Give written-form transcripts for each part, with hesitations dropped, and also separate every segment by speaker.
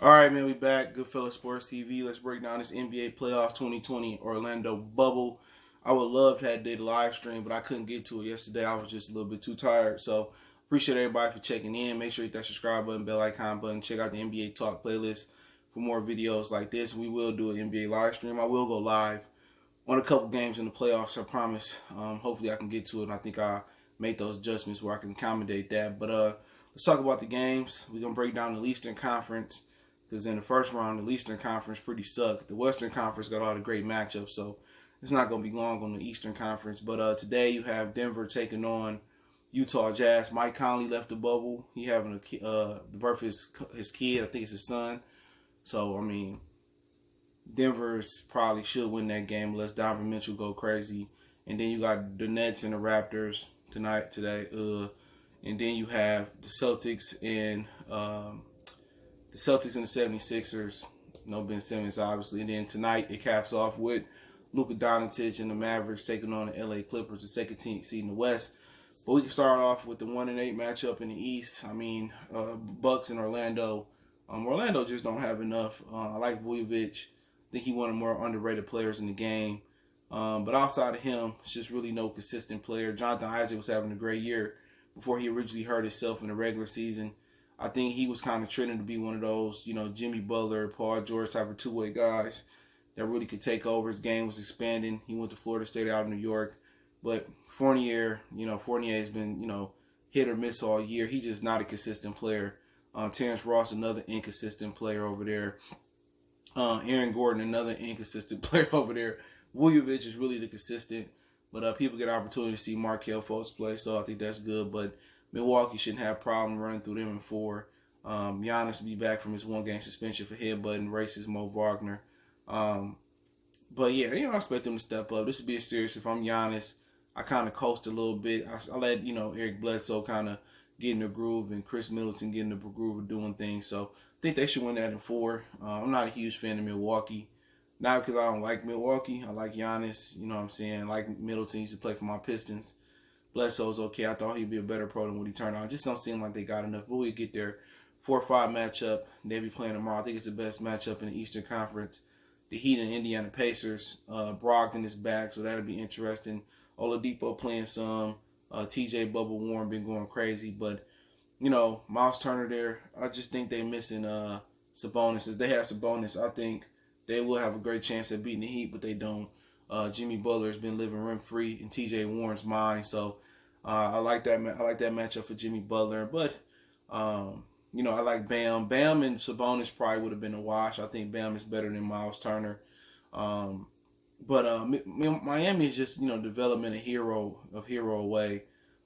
Speaker 1: All right, man, we back. Goodfellas Sports TV. Let's break down this NBA Playoffs 2020 Orlando bubble. I would love to have did a live stream, but I couldn't get to it yesterday. I was just a little bit too tired. So appreciate everybody for checking in. Make sure you hit that subscribe button, bell icon button. Check out the NBA Talk playlist for more videos like this. We will do an NBA live stream. I will go live on a couple games in the playoffs, I promise. Hopefully I can get to it, and I think I'll make those adjustments where I can accommodate that. But let's talk about the games. We're going to break down the Eastern Conference. Because in the first round, the Eastern Conference pretty sucked. The Western Conference got all the great matchups, so it's not going to be long on the Eastern Conference. But today you have Denver taking on Utah Jazz. Mike Conley left the bubble. He having the birth of his kid. I think it's his son. So, I mean, Denver's probably should win that game unless Donovan Mitchell go crazy. And then you got the Nets and the Raptors today. And then you have the Celtics and the 76ers, no Ben Simmons, obviously. And then tonight, it caps off with Luka Doncic and the Mavricks taking on the LA Clippers, the second seed in the West. But we can start off with the 1-8 matchup in the East. I mean, Bucks and Orlando. Orlando just don't have enough. I like Vujovic. I think he's one of the more underrated players in the game. But outside of him, it's just really no consistent player. Jonathan Isaac was having a great year before he originally hurt himself in the regular season. I think he was kind of trending to be one of those, Jimmy Butler, Paul George type of two-way guys that really could take over. His game was expanding. He went to Florida State out of New York. But Fournier has been, hit or miss all year. He's just not a consistent player. Terrence Ross, another inconsistent player over there. Aaron Gordon, another inconsistent player over there. Vujovic is really the consistent. But people get an opportunity to see Markelle Fultz play, so I think that's good. But Milwaukee shouldn't have a problem running through them in 4. Giannis will be back from his 1-game suspension for headbutting racist Mo Wagner. But yeah, I expect them to step up. This would be a series. If I'm Giannis, I kind of coast a little bit. I let, Eric Bledsoe kind of get in the groove and Chris Middleton get in the groove of doing things. So I think they should win that in 4. I'm not a huge fan of Milwaukee. Not because I don't like Milwaukee. I like Giannis. You know what I'm saying? I like Middleton. He used to play for my Pistons. Bledsoe's okay. I thought he'd be a better pro than what he turned out. Just don't seem like they got enough. But we'll get there. 4-5 matchup. They'll be playing tomorrow. I think it's the best matchup in the Eastern Conference. The Heat and Indiana Pacers. Brogdon is back, so that'll be interesting. Oladipo playing some. TJ Bubble Warren been going crazy. But, Miles Turner there. I just think they're missing Sabonis. If they have Sabonis, I think they will have a great chance at beating the Heat, but they don't. Jimmy Butler has been living rent-free in TJ Warren's mind, so I like that. I like that matchup for Jimmy Butler, but I like Bam. Bam and Sabonis probably would have been a wash. I think Bam is better than Miles Turner, but Miami is just development of hero away.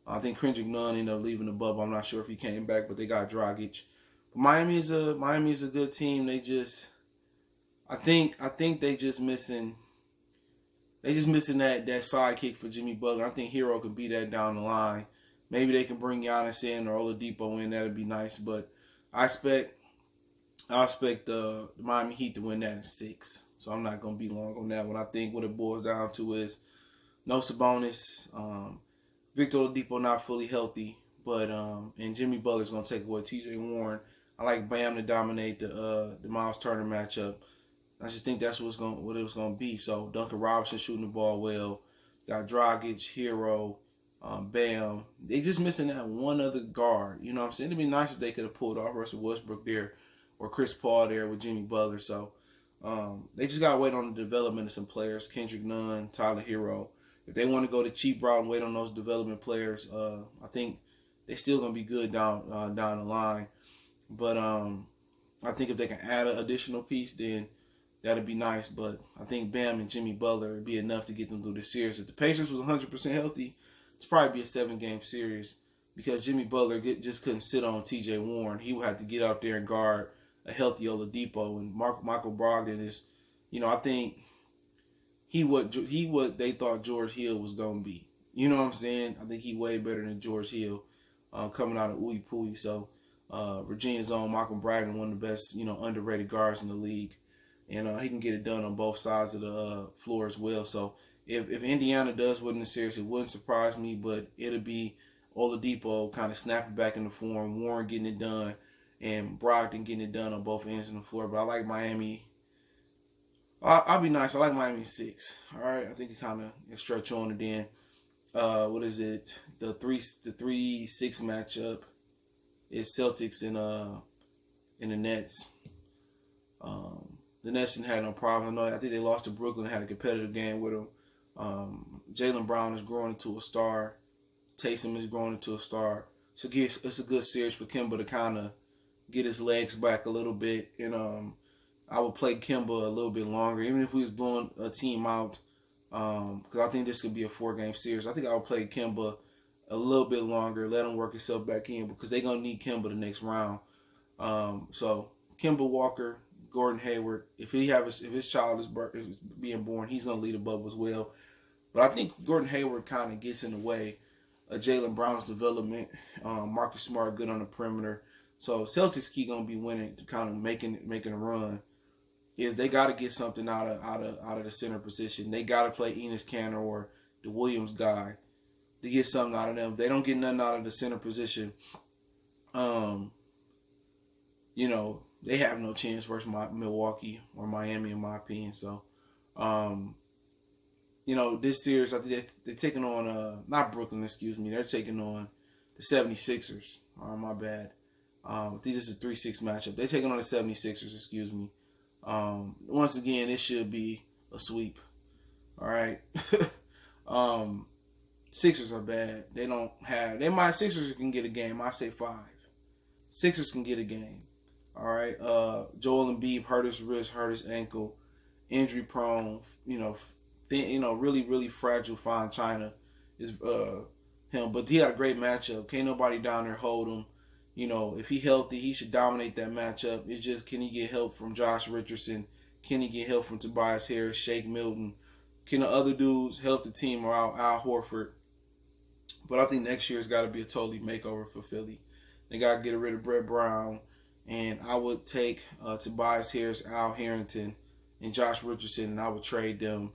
Speaker 1: I think Kendrick Nunn ended up leaving the bubble. I'm not sure if he came back, but they got Dragic. But Miami is a good team. I think they just missing. They just missing that sidekick for Jimmy Butler. I think Hero could be that down the line. Maybe they can bring Giannis in or Oladipo in. That'd be nice. But I expect the Miami Heat to win that in 6. So I'm not gonna be long on that one. I think what it boils down to is no Sabonis. Victor Oladipo not fully healthy, but and Jimmy Butler's gonna take away TJ Warren. I like Bam to dominate the Miles Turner matchup. I just think that's what it was gonna be. So Duncan Robinson shooting the ball well. Got Dragic, Hero, Bam. They just missing that one other guard. You know what I'm saying? It'd be nice if they could have pulled off Russell Westbrook there or Chris Paul there with Jimmy Butler. So they just gotta wait on the development of some players. Kendrick Nunn, Tyler Hero. If they want to go the cheap route and wait on those development players, I think they're still gonna be good down the line. But I think if they can add an additional piece, then that'd be nice, but I think Bam and Jimmy Butler would be enough to get them through the series. If the Pacers was 100% healthy, it's probably be a 7-game series because Jimmy Butler just couldn't sit on TJ Warren. He would have to get out there and guard a healthy Oladipo. And Michael Brogdon is, I think he what they thought George Hill was going to be. You know what I'm saying? I think he way better than George Hill coming out of Uwe Pui. So Virginia's own Michael Brogdon, one of the best, underrated guards in the league. And he can get it done on both sides of the floor as well. So if Indiana does win the series, it wouldn't surprise me, but it'll be Oladipo kind of snapping back into form, Warren getting it done, and Brogdon getting it done on both ends of the floor. But I like Miami. I'll be nice. I like Miami 6. All right, I think it kind of stretch on it. Then what is it? The 3-6 matchup is Celtics and the Nets. The Nets didn't have no problem. I think they lost to Brooklyn and had a competitive game with them. Jaylen Brown is growing into a star. Taysom is growing into a star. So it's a good series for Kemba to kind of get his legs back a little bit. And I would play Kemba a little bit longer, even if we was blowing a team out. Because I think this could be a 4-game series. I think I would play Kemba a little bit longer, let him work himself back in, because they're gonna need Kemba the next round. So Kemba Walker, Gordon Hayward, if his child is being born, he's gonna lead the bubble as well. But I think Gordon Hayward kind of gets in the way of Jaylen Brown's development. Marcus Smart good on the perimeter. So Celtics key gonna be winning, kind of making a run. Is they got to get something out of the center position. They got to play Enes Kanter or the Williams guy to get something out of them. If they don't get nothing out of the center position, they have no chance versus Milwaukee or Miami, in my opinion. So, this series, I think they're taking on, not Brooklyn, excuse me. They're taking on the 76ers. My bad. I think this is a 3-6 matchup. They're taking on the 76ers, excuse me. Once again, it should be a sweep. All right. Sixers are bad. Sixers can get a game. I say 5. Sixers can get a game. All right. Joel Embiid hurt his wrist, hurt his ankle, injury prone. Really, really fragile. Fine China is him, but he had a great matchup. Can't nobody down there hold him. If he healthy, he should dominate that matchup. It's just, can he get help from Josh Richardson? Can he get help from Tobias Harris, Shake Milton? Can the other dudes help the team or Al Horford? But I think next year's got to be a totally makeover for Philly. They got to get rid of Brett Brown, and I would take Tobias Harris, Al Harrington, and Josh Richardson, and I would trade them.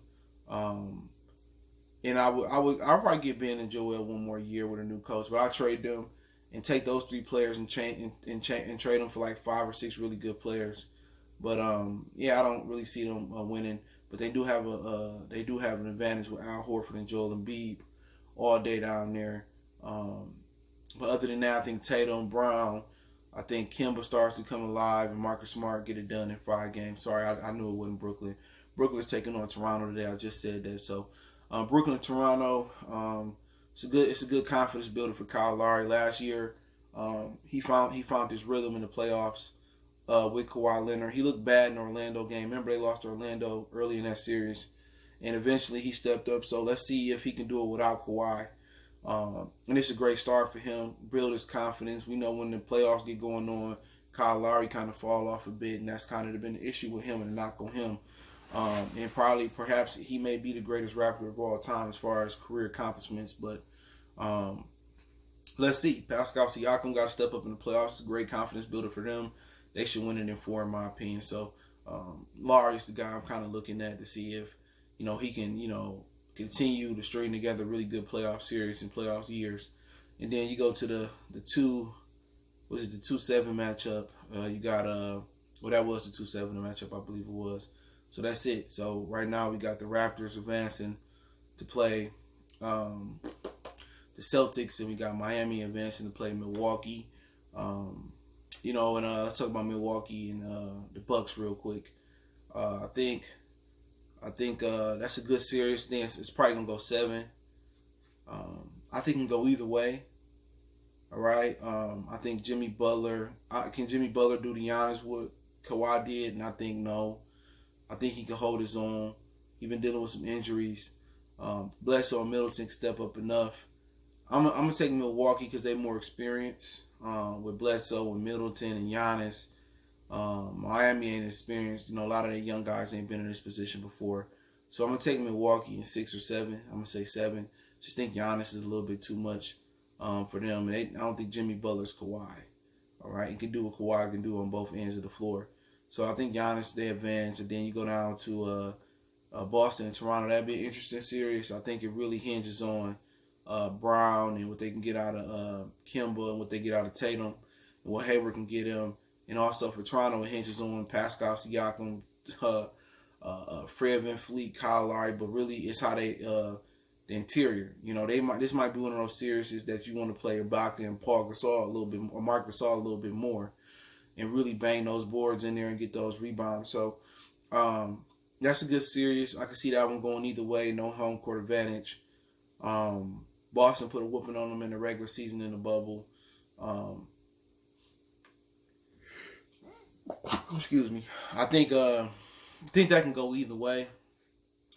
Speaker 1: And I'll probably get Ben and Joel one more year with a new coach, but I'll trade them and take those 3 players and trade them for like 5 or 6 really good players. But I don't really see them winning. But they do have an advantage with Al Horford and Joel Embiid all day down there. But other than that, I think Tatum, Brown, I think Kemba starts to come alive, and Marcus Smart get it done in 5 games. Sorry, I knew it wasn't Brooklyn. Brooklyn's taking on Toronto today. I just said that. So Brooklyn and Toronto. It's a good confidence builder for Kyle Lowry. Last year, he found his rhythm in the playoffs with Kawhi Leonard. He looked bad in the Orlando game. Remember, they lost to Orlando early in that series, and eventually he stepped up. So let's see if he can do it without Kawhi. And it's a great start for him. Build his confidence. We know when the playoffs get going on, Kyle Lowry kind of fall off a bit, and that's kind of been the issue with him and the knock on him. And perhaps he may be the greatest Raptor of all time as far as career accomplishments. But let's see. Pascal Siakam got to step up in the playoffs. It's a great confidence builder for them. They should win it in 4, in my opinion. So Lowry is the guy I'm kind of looking at to see if he can continue to string together really good playoff series and playoff years. And then you go to the 2-7 matchup. You got that was the 2-7 matchup, I believe it was. So that's it. So right now we got the Raptors advancing to play the Celtics, and we got Miami advancing to play Milwaukee. Let's talk about Milwaukee and the Bucks real quick. I think that's a good series. Then it's probably gonna go 7. I think it can go either way. All right. I think Jimmy Butler. Can Jimmy Butler do the Giannis what Kawhi did? And I think no. I think he can hold his own. He's been dealing with some injuries. Bledsoe and Middleton can step up enough. I'm gonna take Milwaukee because they're more experienced with Bledsoe and Middleton and Giannis. Miami ain't experienced. A lot of the young guys ain't been in this position before. So I'm going to take Milwaukee in 6 or 7. I'm going to say 7. Just think Giannis is a little bit too much for them. And I don't think Jimmy Butler's Kawhi. All right? He can do what Kawhi can do on both ends of the floor. So I think Giannis, they advance. And then you go down to Boston and Toronto. That'd be an interesting series. I think it really hinges on Brown and what they can get out of Kemba and what they get out of Tatum. and what Hayward can get him. And also for Toronto, it hinges on Pascal Siakam, Fred VanVleet, Kyle Lowry, but really it's how they the interior. This might be one of those series that you want to play Ibaka and Paul Gasol a little bit, or Marc Gasol a little bit more, and really bang those boards in there and get those rebounds. So that's a good series. I can see that one going either way. No home court advantage. Boston put a whooping on them in the regular season in the bubble. Excuse me. I think that can go either way,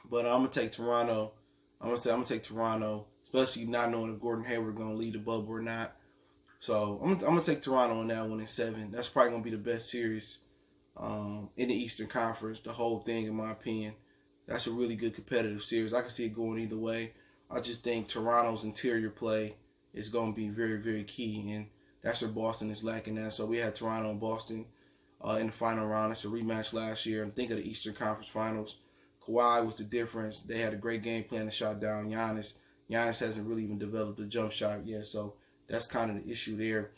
Speaker 1: but I'm gonna take Toronto. I'm gonna take Toronto, especially not knowing if Gordon Hayward gonna lead the bubble or not. So I'm gonna take Toronto on that one in 7. That's probably gonna be the best series in the Eastern Conference. The whole thing, in my opinion, that's a really good competitive series. I can see it going either way. I just think Toronto's interior play is gonna be very, very key, and that's where Boston is lacking at. So we had Toronto and Boston in the final round. It's a rematch last year. And think of the Eastern Conference Finals. Kawhi was the difference. They had a great game plan to shot down Giannis. Giannis hasn't really even developed a jump shot yet, so that's kind of the issue there.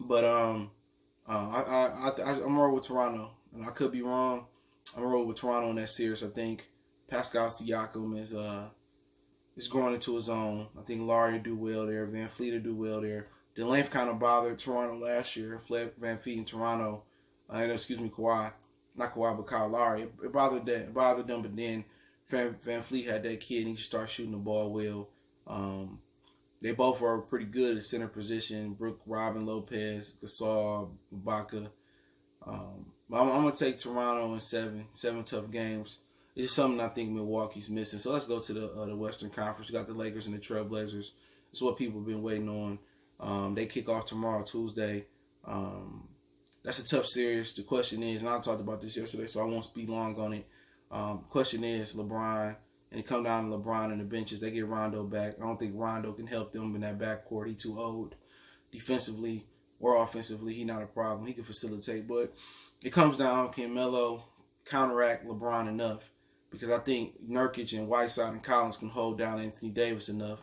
Speaker 1: But I'm rolling with Toronto, and I could be wrong. I'm rolling with Toronto in that series. I think Pascal Siakam is growing into his own. I think Lowry will do well there. VanVleet will do well there. The length kind of bothered Toronto last year. VanVleet in Toronto. Kawhi. Not Kawhi, but Kyle Lowry. It bothered them, but then VanVleet had that kid and he started shooting the ball well. They both are pretty good at center position. Brook, Robin, Lopez, Gasol, Ibaka. I'm going to take Toronto in 7. 7 tough games. It's just something I think Milwaukee's missing. So let's go to the Western Conference. You got the Lakers and the Trailblazers. It's what people have been waiting on. They kick off tomorrow, Tuesday. That's a tough series. The question is, and I talked about this yesterday, so I won't speak long on it. Question is LeBron, and it come down to LeBron and the benches. They get Rondo back. I don't think Rondo can help them in that backcourt. He too old. Defensively or offensively, he not a problem. He can facilitate, but it comes down, can Melo counteract LeBron enough? Because I think Nurkic and Whiteside and Collins can hold down Anthony Davis enough.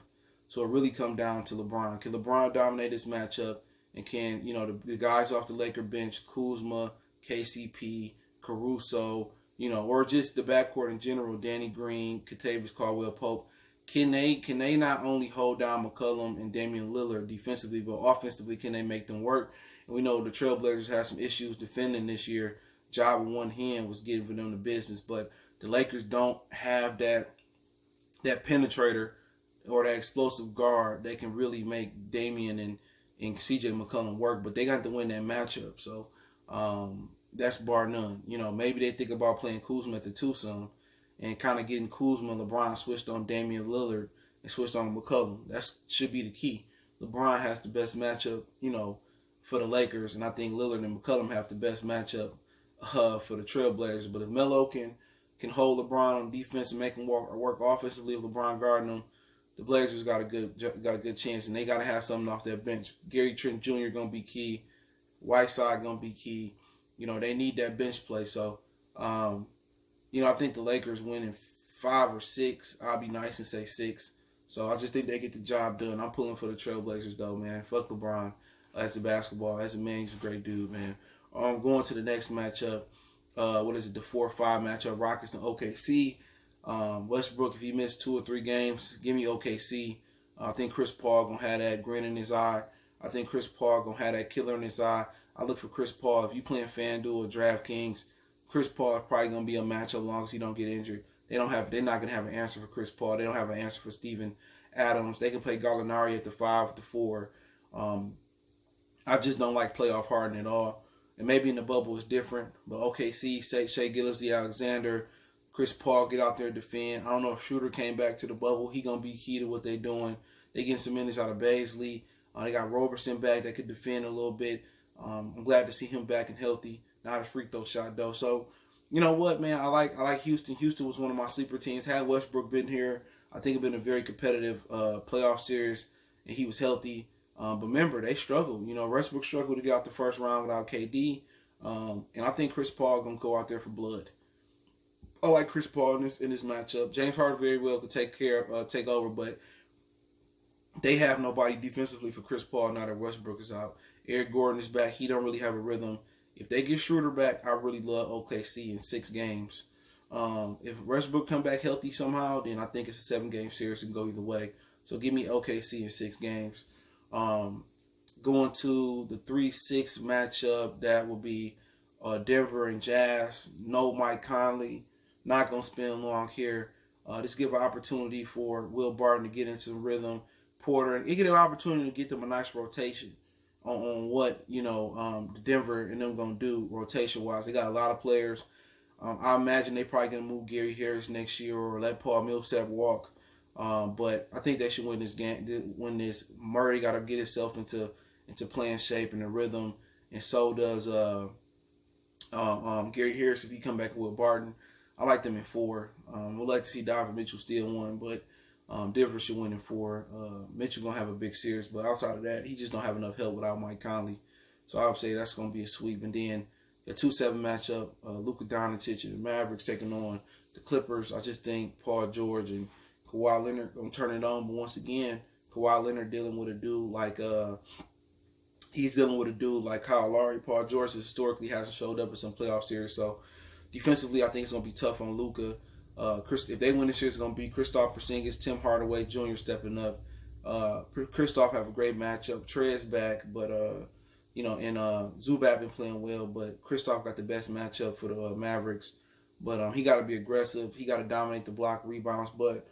Speaker 1: So it really come down to LeBron. Can LeBron dominate this matchup? And can, the guys off the Laker bench, Kuzma, KCP, Caruso, or just the backcourt in general, Danny Green, Kentavious Caldwell-Pope, can they not only hold down McCollum and Damian Lillard defensively, but offensively, can they make them work? And we know the Trailblazers had some issues defending this year. Job with one hand was getting for them the business, but the Lakers don't have that penetrator or that explosive guard that can really make Damian and CJ McCollum work, but they got to win that matchup. So that's bar none. Maybe they think about playing Kuzma at the 2 some and kind of getting Kuzma and LeBron switched on Damian Lillard and switched on McCollum. That should be the key. LeBron has the best matchup, for the Lakers, and I think Lillard and McCollum have the best matchup for the Trailblazers. But if Melo can hold LeBron on defense and make him work offensively, if LeBron guarding him, the Blazers got a good chance, and they got to have something off their bench. Gary Trent Jr. going to be key. Whiteside going to be key. They need that bench play. So, I think the Lakers win in 5 or 6. I'll be nice and say 6. So I just think they get the job done. I'm pulling for the Trailblazers, though, man. Fuck LeBron. As a basketball, as a man, he's a great dude, man. Going to the next matchup. The 4-5 matchup, Rockets and OKC. Westbrook, if he missed 2 or 3 games, give me OKC. I think Chris Paul going to have that grin in his eye. I think Chris Paul going to have that killer in his eye. I look for Chris Paul. If you playing FanDuel or DraftKings, Chris Paul is probably going to be a matchup as long as he don't get injured. They're not going to have an answer for Chris Paul. They don't have an answer for Steven Adams. They can play Gallinari at the 5, at the 4. I just don't like playoff Harden at all. And maybe in the bubble it's different. But OKC, Shai Gilgeous-Alexander, Chris Paul get out there and defend. I don't know if Schroeder came back to the bubble. He going to be key to what they're doing. They getting some minutes out of Bazley. They got Roberson back that could defend a little bit. I'm glad to see him back and healthy. Not a freak throw shot, though. So, you know what, man? I like Houston. Houston was one of my sleeper teams. Had Westbrook been here, I think it would been a very competitive playoff series, and he was healthy. But remember, they struggled. Westbrook struggled to get out the first round without KD. And I think Chris Paul going to go out there for blood. I like Chris Paul in this matchup. James Harden very well could take over, but They have nobody defensively for Chris Paul now that Westbrook is out. Eric Gordon is back. He don't really have a rhythm. If they get Schroeder back, I really love OKC in 6 games. If Westbrook come back healthy somehow, then I think it's a 7-game series and go either way. So give me OKC in 6 games. Going to the 3-6 matchup, that will be Denver and Jazz. No Mike Conley. Not going to spend long here. Just give an opportunity for Will Barton to get into the rhythm. Porter, and it get an opportunity to get them a nice rotation on what, the Denver and them going to do rotation-wise. They got a lot of players. I imagine they probably going to move Gary Harris next year or let Paul Millsap walk. But I think they should win this game. Win this. Murray got to get himself into playing shape and the rhythm, and so does Gary Harris if he come back with Barton. I like them in 4. We'd like to see Donovan Mitchell steal one, but Denver should win in 4. Mitchell gonna have a big series, but outside of that, he just don't have enough help without Mike Conley. So I would say that's gonna be a sweep. And then the 2-7 matchup, Luka Doncic and the Mavericks taking on the Clippers. I just think Paul George and Kawhi Leonard gonna turn it on. But once again, Kawhi Leonard dealing with a dude like Kyle Lowry. Paul George historically hasn't showed up in some playoff series, so defensively I think it's gonna be tough on Luka. If they win this series, it's going to be Kristaps Porzingis, Tim Hardaway Jr. stepping up. Kristaps have a great matchup. Trey's back, but and Zubac been playing well, but Kristaps got the best matchup for the Mavericks. But he got to be aggressive. He got to dominate the block rebounds. But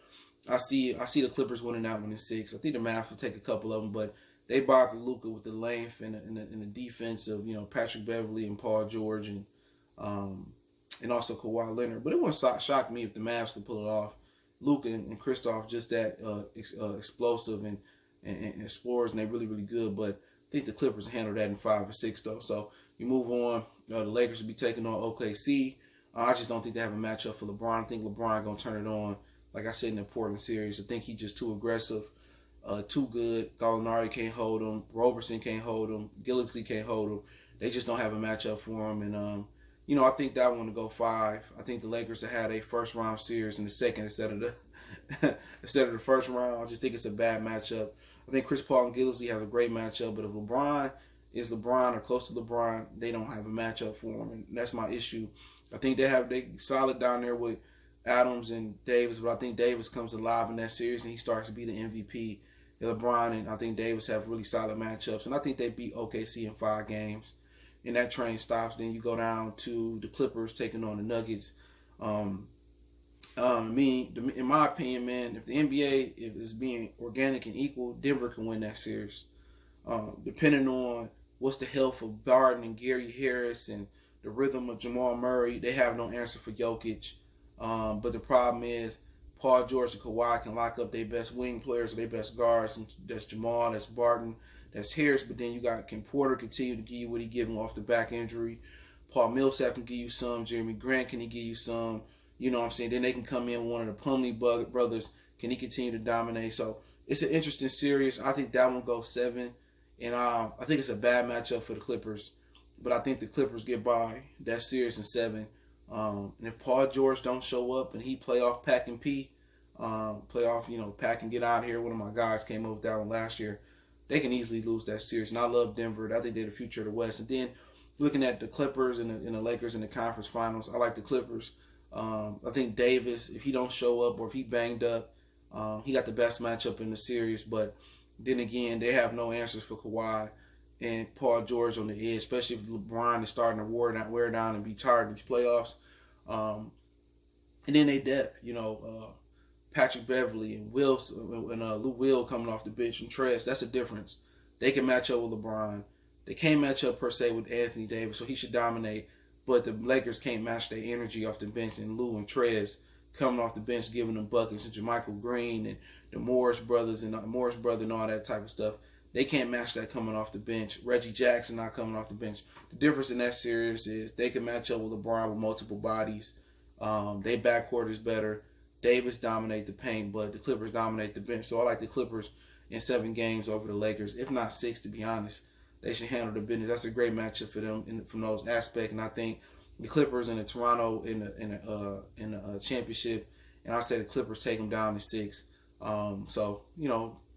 Speaker 1: I see the Clippers winning that one in 6. I think the Mavs will take a couple of them, but they bother Luka with the length and the defense of Patrick Beverley and Paul George and also Kawhi Leonard. But it wouldn't shock me if the Mavs could pull it off. Luka and Kristaps just that explosive and explorers, and they're really, really good. But I think the Clippers handle that in 5 or 6, though. So you move on. The Lakers will be taking on OKC. I just don't think they have a matchup for LeBron. I think LeBron going to turn it on, like I said, in the Portland series. I think he's just too aggressive, too good. Gallinari can't hold him. Roberson can't hold him. Gillespie can't hold him. They just don't have a matchup for him. And, I think that one to go 5. I think the Lakers have had a first-round series in the second instead of the first round. I just think it's a bad matchup. I think Chris Paul and Gillespie have a great matchup, but if LeBron is LeBron or close to LeBron, they don't have a matchup for him, and that's my issue. I think they solid down there with Adams and Davis, but I think Davis comes alive in that series and he starts to be the MVP. LeBron and I think Davis have really solid matchups, and I think they beat OKC in 5 games. And that train stops. Then you go down to the Clippers taking on the Nuggets. In my opinion, man, if the NBA is being organic and equal, Denver can win that series. Depending on what's the health of Barton and Gary Harris and the rhythm of Jamal Murray, they have no answer for Jokic. But the problem is Paul George and Kawhi can lock up their best wing players or their best guards. And that's Jamal, that's Barton, that's Harris. But then you got Kim Porter continue to give you what he gave him off the back injury. Paul Millsap can give you some. Jeremy Grant can he give you some. You know what I'm saying? Then they can come in one of the Plumlee brothers. Can he continue to dominate? So it's an interesting series. I think that one goes 7. And I think it's a bad matchup for the Clippers. But I think the Clippers get by that series in 7. And if Paul George don't show up and he play off Pack and P, Pack and get out of here. One of my guys came up with that one last year. They can easily lose that series. And I love Denver. I think they're the future of the West. And then looking at the Clippers and the Lakers in the conference finals, I like the Clippers. I think Davis, if he don't show up or if he banged up, he got the best matchup in the series. But then again, they have no answers for Kawhi and Paul George on the edge, especially if LeBron is starting to wear down and be tired in these playoffs. And then they depth, Patrick Beverley and Wilson and Lou Will coming off the bench and Trez. That's the difference. They can match up with LeBron. They can't match up per se with Anthony Davis, so he should dominate. But the Lakers can't match their energy off the bench, and Lou and Trez coming off the bench giving them buckets, and JaMychal Green and the Morris brothers and all that type of stuff. They can't match that coming off the bench. Reggie Jackson not coming off the bench. The difference in that series is they can match up with LeBron with multiple bodies. Their backcourt is better. Davis dominate the paint, but the Clippers dominate the bench. So I like the Clippers in 7 games over the Lakers, if not 6, to be honest. They should handle the business. That's a great matchup for them from those aspects. And I think the Clippers and the Toronto in the championship, and I say the Clippers take them down to 6.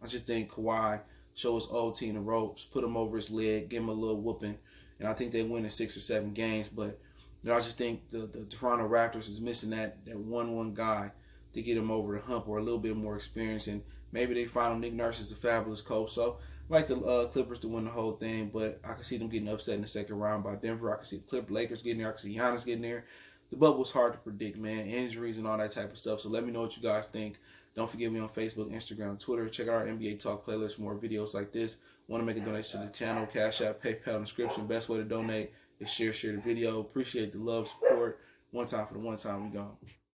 Speaker 1: I just think Kawhi show his old team the ropes, put him over his leg, give him a little whooping, and I think they win in 6 or 7 games. But I just think the Toronto Raptors is missing that 1-1 guy to get him over the hump, or a little bit more experience, and maybe they find him. Nick Nurse is a fabulous coach, so I like the Clippers to win the whole thing, but I can see them getting upset in the second round by Denver. I can see the Lakers getting there. I can see Giannis getting there. The bubble's hard to predict, man. Injuries and all that type of stuff. So let me know what you guys think. Don't forget me on Facebook, Instagram, Twitter. Check out our NBA Talk playlist for more videos like this. Want to make a donation to the channel? Cash App, PayPal, description. Best way to donate is share the video. Appreciate the love, support. One time for the one time we gone.